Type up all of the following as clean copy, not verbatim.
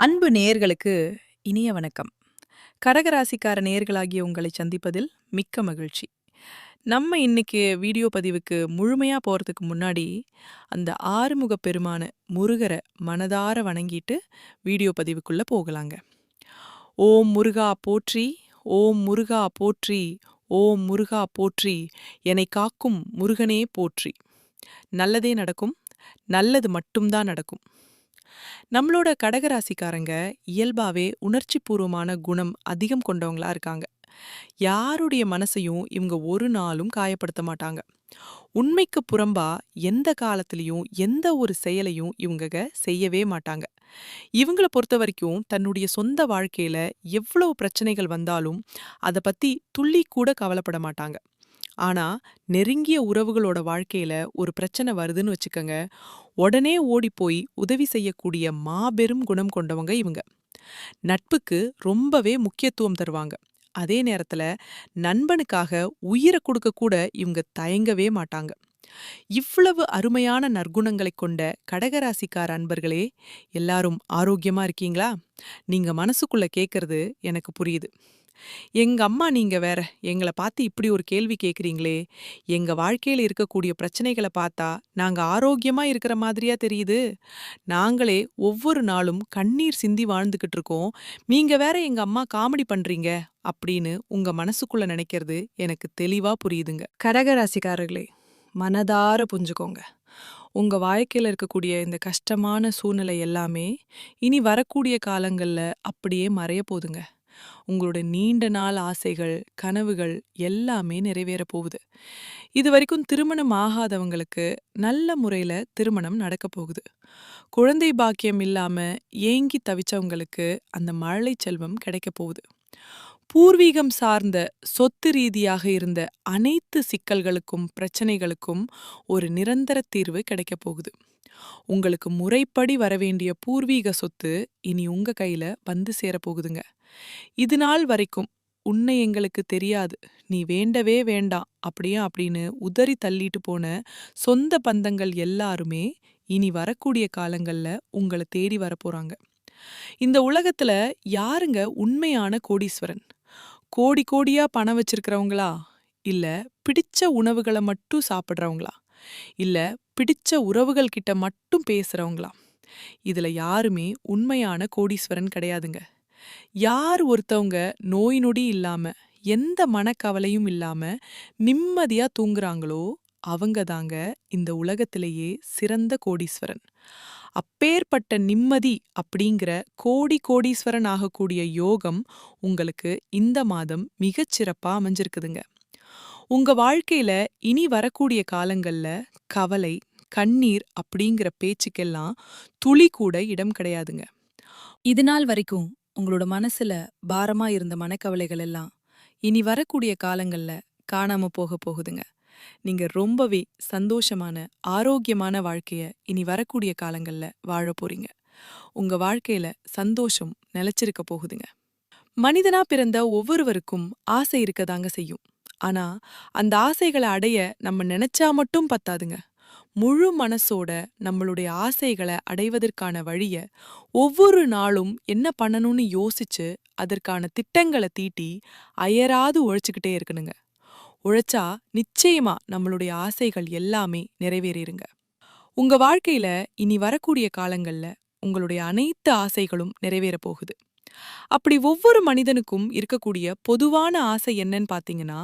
அன்பு நேயர்களுக்கு இனிய வணக்கம். கடகராசிக்கார நேயர்களாகிய உங்களை சந்திப்பதில் மிக்க மகிழ்ச்சி. நம்ம இன்னைக்கு வீடியோ பதிவுக்கு முழுமையா போறதுக்கு முன்னாடி, அந்த ஆறுமுகப் பெருமான முருகர மனதார வணங்கிட்டு வீடியோ பதிவுக்குள்ள போகலாங்க. ஓம் முருகா போற்றி, ஓம் முருகா போற்றி, ஓம் முருகா போற்றி, என்னைக் காக்கும் முருகனே போற்றி. நல்லதே நடக்கும், நல்லது மட்டும்தான் நடக்கும். நம்மளோட கடகராசிக்காரங்க இயல்பாவே உணர்ச்சிபூர்வமான குணம் அதிகம் கொண்டவங்களா இருக்காங்க. யாருடைய மனசையும் இவங்க ஒரு நாளும் காயப்படுத்த மாட்டாங்க. உண்மைக்கு புறம்பா எந்த காலத்திலயும் எந்த ஒரு செயலையும் இவங்க செய்யவே மாட்டாங்க. இவங்கள பொறுத்த வரைக்கும் தன்னுடைய சொந்த வாழ்க்கையில எவ்வளவு பிரச்சனைகள் வந்தாலும் அத பத்தி துள்ளி கூட கவலைப்பட மாட்டாங்க. ஆனா நெருங்கிய உறவுகளோட வாழ்க்கையில ஒரு பிரச்சனை வருதுன்னு வச்சுக்கங்க, உடனே ஓடிப்போய் உதவி செய்யக்கூடிய மாபெரும் குணம் கொண்டவங்க இவங்க. நட்புக்கு ரொம்பவே முக்கியத்துவம் தருவாங்க. அதே நேரத்துல நண்பனுக்காக உயிரை கொடுக்க கூட இவங்க தயங்கவே மாட்டாங்க. இவ்வளவு அருமையான நற்குணங்களைக் கொண்ட கடகராசிக்கார அன்பர்களே, எல்லாரும் ஆரோக்கியமா இருக்கீங்களா? நீங்க மனசுக்குள்ள கேக்குறது எனக்கு புரியுது. எங்க அம்மா நீங்க வேற, எங்கள பார்த்து இப்படி ஒரு கேள்வி கேக்குறீங்களே, எங்க வாழ்க்கையில இருக்கக்கூடிய பிரச்சனைகள பார்த்தா நாங்க ஆரோக்கியமா இருக்கிற மாதிரியா தெரியுது. நாங்களே ஒவ்வொரு நாளும் கண்ணீர் சிந்தி வாழ்ந்துகிட்டு இருக்கோம். நீங்க வேற எங்க அம்மா காமெடி பண்றீங்க அப்படின்னு உங்க மனசுக்குள்ள நினைக்கிறது எனக்கு தெளிவா புரியுதுங்க. கடகராசிக்காரர்களே, மனதார புரிஞ்சுக்கோங்க. உங்க வாழ்க்கையில இருக்கக்கூடிய இந்த கஷ்டமான சூழ்நிலை எல்லாமே இனி வரக்கூடிய காலங்கள்ல அப்படியே மறைய போகுதுங்க. உங்களோட நீண்ட நாள் ஆசைகள், கனவுகள் எல்லாமே நிறைவேற போகுது. இதுவரைக்கும் திருமணம் ஆகாதவங்களுக்கு நல்ல முறையில திருமணம் நடக்க போகுது. குழந்தை பாக்கியம் இல்லாம ஏங்கி தவிச்சவங்களுக்கு அந்த மழலை செல்வம் கிடைக்க போகுது. பூர்வீகம் சார்ந்த சொத்து ரீதியாக இருந்த அனைத்து சிக்கல்களுக்கும் பிரச்சனைகளுக்கும் ஒரு நிரந்தர தீர்வு கிடைக்க போகுது. உங்களுக்கு முறைப்படி வரவேண்டிய பூர்வீக சொத்து இனி உங்க கையில வந்து சேரப்போகுதுங்க. இது நாள் வரைக்கும் உன்னை எங்களுக்கு தெரியாது, நீ வேண்டவே வேண்டாம் அப்படியே அப்படின்னு உதறி தள்ளிட்டு போன சொந்த பந்தங்கள் எல்லாருமே இனி வரக்கூடிய காலங்கள்ல உங்களை தேடி வரப்போறாங்க. இந்த உலகத்துல யாருங்க உண்மையான கோடீஸ்வரன்? கோடி கோடியா பணம் வச்சிருக்கிறவங்களா? இல்ல பிடிச்ச உணவுகளை மட்டும் சாப்பிடுறவங்களா? இல்ல பிடிச்ச உறவுகள் கிட்ட மட்டும் பேசுறவங்களா? இதுல யாருமே உண்மையான கோடீஸ்வரன் கிடையாதுங்க. யார் ஒருத்தவங்க நோய் நொடி இல்லாம எந்த மனக்கவலையும் இல்லாம நிம்மதியா தூங்குறாங்களோ அவங்க தாங்க இந்த உலகத்திலேயே சிறந்த கோடீஸ்வரன். அப்பேற்பட்ட நிம்மதி அப்படிங்கிற கோடி கோடீஸ்வரன் ஆகக்கூடிய யோகம் உங்களுக்கு இந்த மாதம் மிகச்சிறப்பா அமைஞ்சிருக்குதுங்க. உங்க வாழ்க்கையில இனி வரக்கூடிய காலங்கள்ல கவலை, கண்ணீர் அப்படிங்கிற பேச்சுக்கெல்லாம் துளி கூட இடம் கிடையாதுங்க. இது நாள் வரைக்கும் உங்களோட மனசுல பாரமா இருந்த மனக்கவலைகள் எல்லாம் இனி வரக்கூடிய காலங்கள்ல காணாம போக போகுதுங்க. நீங்க ரொம்பவே சந்தோஷமான ஆரோக்கியமான வாழ்க்கைய இனி வரக்கூடிய காலங்கள்ல வாழ போறீங்க. உங்க வாழ்க்கையில சந்தோஷம் நிலைச்சிருக்க போகுதுங்க. மனிதனா பிறந்த ஒவ்வொருவருக்கும் ஆசை இருக்கதாங்க செய்யும். ஆனா அந்த ஆசைகளை அடைய நம்ம நினைச்சா மட்டும் பத்தாதுங்க. முழு மனசோட நம்மளுடைய ஆசைகளை அடைவதற்கான வழிய ஒவ்வொரு நாளும் என்ன பண்ணணும்னு யோசிச்சு அதற்கான திட்டங்களை தீட்டி அயராது உழைச்சுக்கிட்டே இருக்கணுங்க. உழைச்சா நிச்சயமா நம்மளுடைய ஆசைகள் எல்லாமே நிறைவேறிருங்க. உங்க வாழ்க்கையில இனி வரக்கூடிய காலங்கள்ல உங்களுடைய அனைத்து ஆசைகளும் நிறைவேற போகுது. அப்படி ஒவ்வொரு மனிதனுக்கும் இருக்கக்கூடிய பொதுவான ஆசை என்னன்னு பாத்தீங்கன்னா,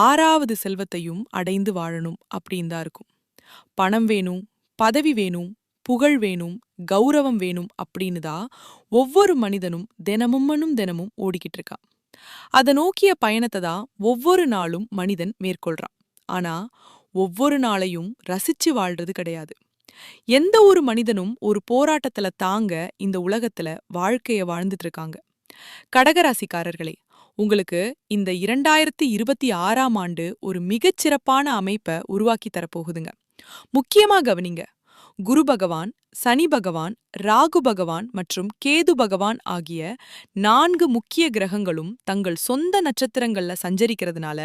ஆறாவது செல்வத்தையும் அடைந்து வாழணும் அப்படின்னு தான் இருக்கும். பணம் வேணும், பதவி வேணும், புகழ் வேணும், கௌரவம் வேணும் அப்படின்னு தான் ஒவ்வொரு மனிதனும் தினமும் ஓடிக்கிட்டு இருக்கான். அதை நோக்கிய பயணத்தை தான் ஒவ்வொரு நாளும் மனிதன் மேற்கொள்றான். ஆனா ஒவ்வொரு நாளையும் ரசிச்சு வாழ்றது கிடையாது. எந்த ஒரு மனிதனும் ஒரு போராட்டத்துல தாங்க இந்த உலகத்துல வாழ்க்கைய வாழ்ந்துட்டு இருக்காங்க. கடகராசிக்காரர்களே, உங்களுக்கு இந்த 2026ஆம் ஆண்டு ஒரு மிகச்சிறப்பான அமைப்பை உருவாக்கி தரப்போகுதுங்க. முக்கியமா கவனிங்க. குரு பகவான், சனி பகவான், ராகு பகவான் மற்றும் கேது பகவான் ஆகிய 4 முக்கிய கிரகங்களும் தங்கள் சொந்த நட்சத்திரங்கள்ல சஞ்சரிக்கிறதுனால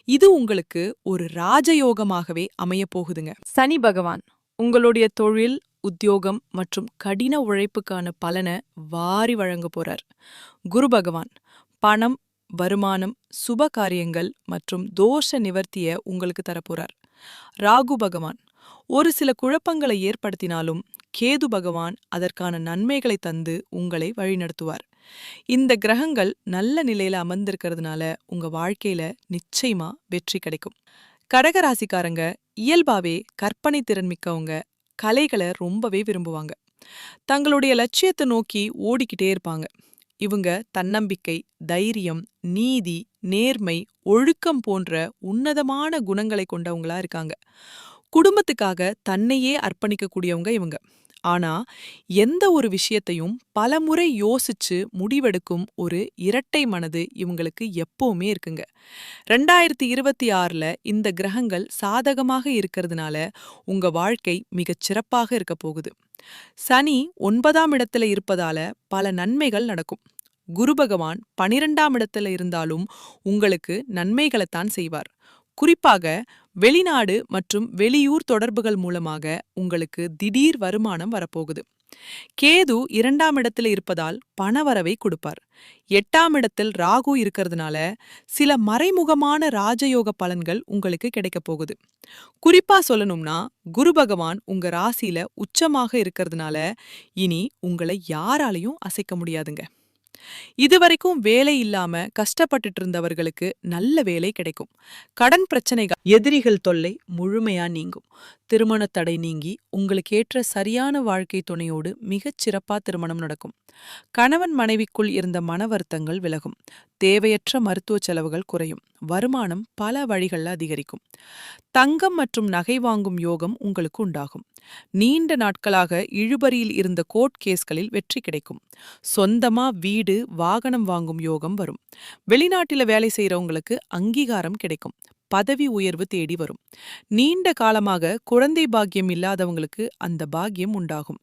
இது உங்களுக்கு ஒரு ராஜயோகமாகவே அமைய போகுதுங்க. சனி பகவான் உங்களுடைய தொழில், உத்தியோகம் மற்றும் கடின உழைப்புக்கான பலனை வாரி வழங்க போறார். குரு பகவான் பணம், வருமானம், சுப காரியங்கள் மற்றும் தோஷ நிவர்த்திய உங்களுக்கு தரப்போறார். ராகு பகவான் ஒரு சில குழப்பங்களை ஏற்படுத்தினாலும் கேது பகவான் அதற்கான நன்மைகளை தந்து உங்களை வழிநடத்துவார். இந்த கிரகங்கள் நல்ல நிலையில அமர்ந்திருக்கிறதுனால உங்க வாழ்க்கையில நிச்சயமா வெற்றி கிடைக்கும். கடகராசிக்காரங்க இயல்பாவே கற்பனை திறன் மிக்கவங்க, கலைகளை ரொம்பவே விரும்புவாங்க. தங்களுடைய லட்சியத்தை நோக்கி ஓடிக்கிட்டே இருப்பாங்க. இவங்க தன்னம்பிக்கை, தைரியம், நீதி, நேர்மை, ஒழுக்கம் போன்ற உன்னதமான குணங்களை கொண்டவங்களா இருக்காங்க. குடும்பத்துக்காக தன்னையே அர்ப்பணிக்கக்கூடியவங்க இவங்க. ஆனா எந்த ஒரு விஷயத்தையும் பலமுறை யோசிச்சு முடிவெடுக்கும் ஒரு இரட்டை மனது இவங்களுக்கு எப்பவுமே இருக்குங்க. 2026ல இந்த கிரகங்கள் சாதகமாக இருக்கிறதுனால உங்க வாழ்க்கை மிகச் சிறப்பாக இருக்க போகுது. சனி 9ஆம் இடத்துல இருப்பதால பல நன்மைகள் நடக்கும். குரு பகவான் 12ஆம் இடத்துல இருந்தாலும் உங்களுக்கு நன்மைகளைத்தான் செய்வார். குறிப்பாக வெளிநாடு மற்றும் வெளியூர் தொடர்புகள் மூலமாக உங்களுக்கு திடீர் வருமானம் வரப்போகுது. கேது 2ஆம் இடத்துல இருப்பதால் பணவரவை கொடுப்பார். 8ஆம் இடத்தில் ராகு இருக்கிறதுனால சில மறைமுகமான ராஜயோக பலன்கள் உங்களுக்கு கிடைக்க போகுது. குறிப்பா சொல்லணும்னா குரு பகவான் உங்க ராசியில உச்சமாக இருக்கிறதுனால இனி உங்களை யாராலையும் அசைக்க முடியாதுங்க. இதுவரைக்கும் வேலை இல்லாம கஷ்டப்பட்டுட்டு இருந்தவர்களுக்கு நல்ல வேலை கிடைக்கும். கடன் பிரச்சனைகள், எதிரிகள் தொல்லை முழுமையா நீங்கும். திருமண தடை நீங்கி உங்களுக்கு ஏற்ற சரியான வாழ்க்கை துணையோடு மிகச் சிறப்பா திருமணம் நடக்கும். கணவன் மனைவிக்குள் இருந்த மன வருத்தங்கள் விலகும். தேவையற்ற மருத்துவ செலவுகள் குறையும். வருமானம் பல வழிகள்ல அதிகரிக்கும். தங்கம் மற்றும் நகை வாங்கும் யோகம் உங்களுக்கு உண்டாகும். நீண்ட நாட்களாக இழுபறியில் இருந்த கோர்ட் கேஸ்களில் வெற்றி கிடைக்கும். சொந்தமா வீடு, வாகனம் வாங்கும் யோகம் வரும். வெளிநாட்டில வேலை செய்யறவங்களுக்கு அங்கீகாரம் கிடைக்கும். பதவி உயர்வு தேடி வரும். நீண்ட காலமாக குழந்தை பாக்கியம் இல்லாதவங்களுக்கு அந்த பாக்கியம் உண்டாகும்.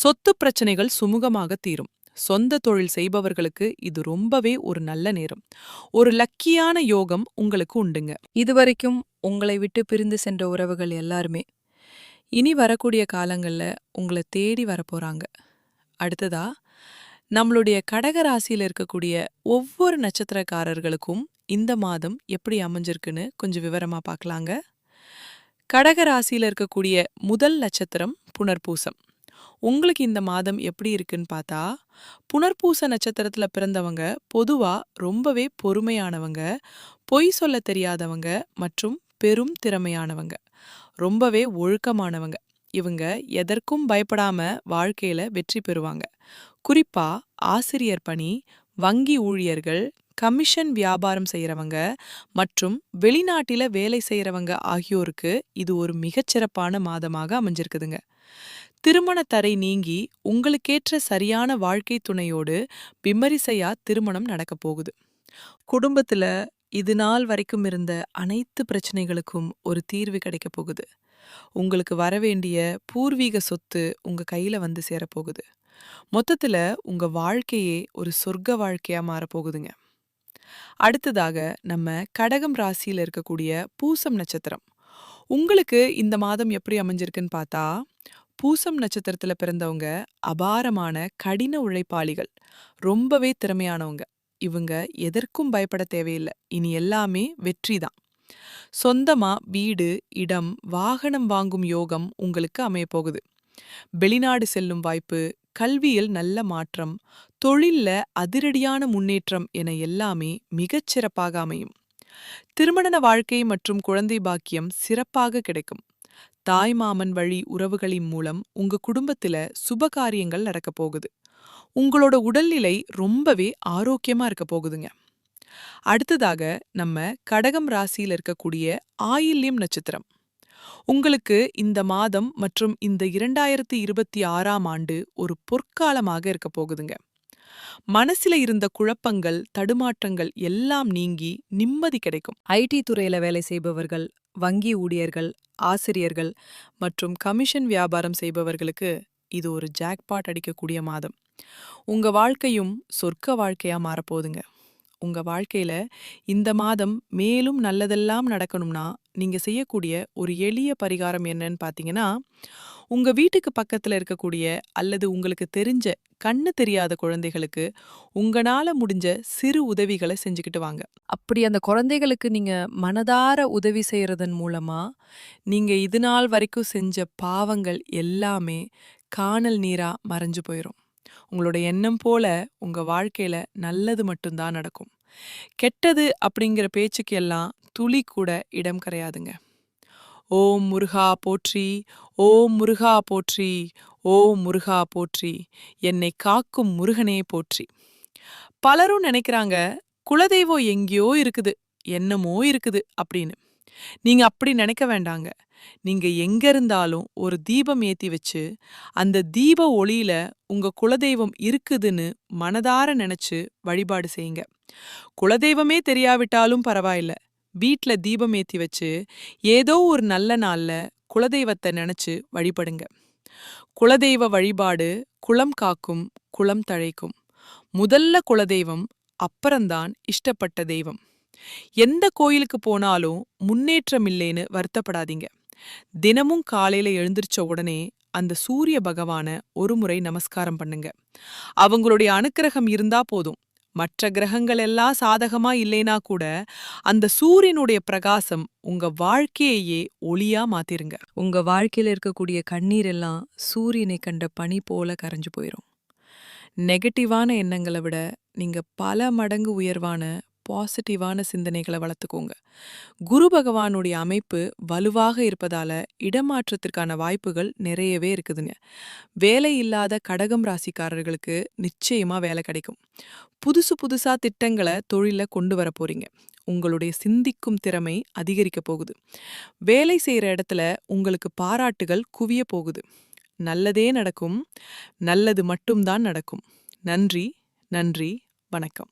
சொத்து பிரச்சனைகள் சுமூகமாக தீரும். சொந்த தொழில் செய்பவர்களுக்கு இது ரொம்பவே ஒரு நல்ல நேரம். ஒரு லக்கியான யோகம் உங்களுக்கு உண்டுங்க. இதுவரைக்கும் உங்களை விட்டு பிரிந்து சென்ற உறவுகள் எல்லாருமே இனி வரக்கூடிய காலங்கள்ல உங்களை தேடி வரப்போறாங்க. அடுத்ததா நம்மளுடைய கடகராசியில இருக்கக்கூடிய ஒவ்வொரு நட்சத்திரக்காரர்களுக்கும் இந்த மாதம் எப்படி அமைஞ்சிருக்குன்னு கொஞ்சம் விவரமா பார்க்கலாங்க. கடகராசியில இருக்கக்கூடிய முதல் நட்சத்திரம் புனர்பூசம். உங்களுக்கு இந்த மாதம் எப்படி இருக்குன்னு பார்த்தா, புனர்பூச நட்சத்திரத்துல பிறந்தவங்க பொதுவா ரொம்பவே பொறுமையானவங்க, பொய் சொல்ல தெரியாதவங்க மற்றும் பெரும் திறமையானவங்க, ரொம்பவே ஒழுக்கமானவங்க. இவங்க எதற்கும் பயப்படாம வாழ்க்கையில வெற்றி பெறுவாங்க. குறிப்பா ஆசிரியர் பணி, வங்கி ஊழியர்கள், கமிஷன் வியாபாரம் செய்யறவங்க மற்றும் வெளிநாட்டில வேலை செய்யறவங்க ஆகியோருக்கு இது ஒரு மிகச்சிறப்பான மாதமாக அமைஞ்சிருக்குதுங்க. திருமண தடை நீங்கி உங்களுக்கேற்ற சரியான வாழ்க்கை துணையோடு விமரிசையா திருமணம் நடக்க போகுது. குடும்பத்துல இது நாள் வரைக்கும் இருந்த அனைத்து பிரச்சனைகளுக்கும் ஒரு தீர்வு கிடைக்க போகுது. உங்களுக்கு வரவேண்டிய பூர்வீக சொத்து உங்க கையில வந்து சேரப்போகுது. மொத்தத்துல உங்க வாழ்க்கையே ஒரு சொர்க்க வாழ்க்கையா மாறப்போகுதுங்க. அடுத்ததாக நம்ம கடகம் ராசியில இருக்கக்கூடிய பூசம் நட்சத்திரம். உங்களுக்கு இந்த மாதம் எப்படி அமைஞ்சிருக்குன்னு பார்த்தா, பூசம் நட்சத்திரத்துல பிறந்தவங்க அபாரமான கடின உழைப்பாளிகள், ரொம்பவே திறமையானவங்க. இவங்க எதற்கும் பயப்பட தேவையில்லை. இனி எல்லாமே வெற்றிதான். சொந்தமா வீடு, இடம், வாகனம் வாங்கும் யோகம் உங்களுக்கு அமையப்போகுது. வெளிநாடு செல்லும் வாய்ப்பு, கல்வியில் நல்ல மாற்றம், தொழில்ல அதிரடியான முன்னேற்றம் என எல்லாமே மிகச் சிறப்பாக அமையும். திருமண வாழ்க்கை மற்றும் குழந்தை பாக்கியம் சிறப்பாக கிடைக்கும். தாய் மாமன் வழி உறவுகளின் மூலம் உங்க குடும்பத்துல சுபகாரியங்கள் நடக்க போகுது. உங்களோட உடல்நிலை ரொம்பவே ஆரோக்கியமா இருக்க போகுதுங்க. அடுத்ததாக நம்ம கடகம் ராசியில இருக்கக்கூடிய ஆயில்யம் நட்சத்திரம். உங்களுக்கு இந்த மாதம் மற்றும் இந்த 2026ஆம் ஆண்டு ஒரு பொற்காலமாக இருக்க போகுதுங்க. மனசுல இருந்த குழப்பங்கள், தடுமாற்றங்கள் எல்லாம் நீங்கி நிம்மதி கிடைக்கும். ஐடி துறையில வேலை செய்பவர்கள், வங்கி ஊழியர்கள், ஆசிரியர்கள் மற்றும் கமிஷன் வியாபாரம் செய்பவர்களுக்கு இது ஒரு ஜாக்பாட் அடிக்கக்கூடிய மாதம். உங்க வாழ்க்கையும் சொர்க்க வாழ்க்கையா மாறப்போகுதுங்க. உங்க வாழ்க்கையில இந்த மாதம் மேலும் நல்லதெல்லாம் நடக்கணும்னா, நீங்க செய்யக்கூடிய ஒரு எளிய பரிகாரம் என்னன்னு பார்த்தீங்கன்னா, உங்க வீட்டுக்கு பக்கத்துல இருக்கக்கூடிய அல்லது உங்களுக்கு தெரிஞ்ச கண்ணு தெரியாத குழந்தைகளுக்கு உங்கனால முடிஞ்ச சிறு உதவிகள செஞ்சுக்கிட்டு வாங்க. அப்படி அந்த குழந்தைகளுக்கு நீங்க மனதார உதவி செய்யறதன் மூலமா, நீங்க இதுநாள் வரைக்கும் செஞ்ச பாவங்கள் எல்லாமே கானல் நீரா மறைஞ்சு போயிரும். உங்களோட எண்ணம் போல உங்க வாழ்க்கையில நல்லது மட்டும் தான் நடக்கும். கெட்டது அப்படிங்கிற பேச்சுக்கு எல்லாம் துளி கூட இடம் கிடையாதுங்க. ஓம் முருகா போற்றி, ஓம் முருகா போற்றி, ஓம் முருகா போற்றி, என்னை காக்கும் முருகனே போற்றி. பலரும் நினைக்கிறாங்க, குலதெய்வம் எங்கேயோ இருக்குது, என்னமோ இருக்குது அப்படின்னு. நீங்க அப்படி நினைக்க வேண்டாங்க. நீங்க எங்க இருந்தாலும் ஒரு தீபம் ஏத்தி வச்சு, அந்த தீப ஒளியில உங்க குலதெய்வம் இருக்குதுன்னு மனதார நினைச்சு வழிபாடு செய்யுங்க. குலதெய்வமே தெரியாவிட்டாலும் பரவாயில்ல. வீட்ல தீபம் ஏத்தி வச்சு, ஏதோ ஒரு நல்ல நாள்ல குலதெய்வத்த நினைச்சு வழிபடுங்க. குலதெய்வ வழிபாடு குலம் காக்கும், குலம் தழைக்கும். முதல்ல குலதெய்வம், அப்புறம்தான் இஷ்டப்பட்ட தெய்வம். எந்த கோயிலுக்கு போனாலும் முன்னேற்றம் இல்லைன்னு வருத்தப்படாதீங்க. தினமும் காலையில எழுந்திருச்ச உடனே அந்த சூரிய பகவான ஒரு முறை நமஸ்காரம் பண்ணுங்க. அவங்களுடைய அனுக்கிரகம் இருந்தா போதும். மற்ற கிரகங்கள் எல்லாம் சாதகமா இல்லைனா கூட அந்த சூரியனுடைய பிரகாசம் உங்க வாழ்க்கையையே ஒளியா மாத்திருங்க. உங்க வாழ்க்கையில இருக்கக்கூடிய கண்ணீர் எல்லாம் சூரியனை கண்ட பனி போல கரைஞ்சு போயிரும். நெகட்டிவான எண்ணங்களை விட நீங்க பல மடங்கு உயர்வான பாசிட்டிவான சிந்தனைகளை வளர்த்துக்கோங்க. குரு பகவானுடைய அமைப்பு வலுவாக இருப்பதால இடமாற்றத்திற்கான வாய்ப்புகள் நிறையவே இருக்குதுங்க. வேலை இல்லாத கடகம் ராசிக்காரர்களுக்கு நிச்சயமா வேலை கிடைக்கும். புதுசு புதுசா திட்டங்களை தொழில கொண்டு வர போறீங்க. உங்களுடைய சிந்திக்கும் திறமை அதிகரிக்க போகுது. வேலை செய்யற இடத்துல உங்களுக்கு பாராட்டுகள் குவிய போகுது. நல்லதே நடக்கும். நல்லது மட்டும்தான் நடக்கும். நன்றி, நன்றி, வணக்கம்.